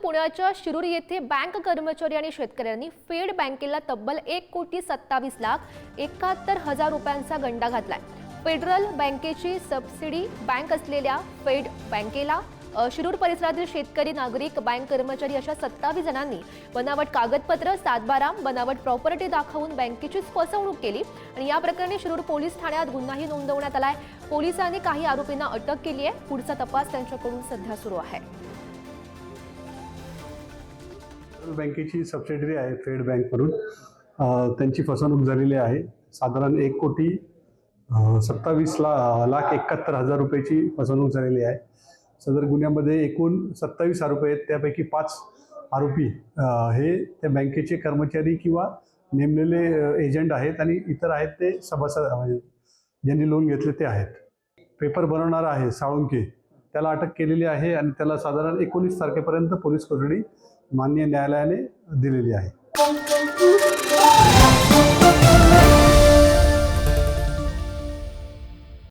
पुण्याच्या शिरूर येथे बँक कर्मचारी आणि शेतकऱ्यांनी फेड बँकेला तब्बल 1,27,71,000 रुपयांचा गंडा घातलाय। फेडरल बँकेची सबसिडी बँक असलेल्या फेड बँकेला शिरूर परिसरातील शेतकरी, नागरिक, बँक कर्मचारी अशा 27 जणांनी बनावट कागदपत्र, सातबारा, बनावट प्रॉपर्टी दाखवून बँकेचीच फसवणूक केली आणि या प्रकरणी शिरूर पोलीस ठाण्यात गुन्हाही नोंदवण्यात आलाय। पोलिसांनी काही आरोपींना अटक केली आहे। पुढचा तपास त्यांच्याकडून सध्या सुरू आहे। बँकेची सबसिडरी आहे फेड बँक म्हणून, त्यांची फसवणूक झालेली आहे। साधारण 1,27,71,000 रुपयाची फसवणूक झालेली आहे। सदर गुन्ह्यामध्ये एकूण 27 आरोपी आहेत। त्यापैकी 5 आरोपी हे त्या बँकेचे कर्मचारी किंवा नेमलेले एजंट आहेत आणि इतर आहेत ते सभासद, म्हणजे ज्यांनी लोन घेतले ते आहेत। पेपर बनवणारा आहे साळुंके, त्याला अटक केलेली आहे आणि त्याला साधारण 19 तारखेपर्यंत पोलीस कोठडी माननीय न्यायालयाने दिलेली आहे।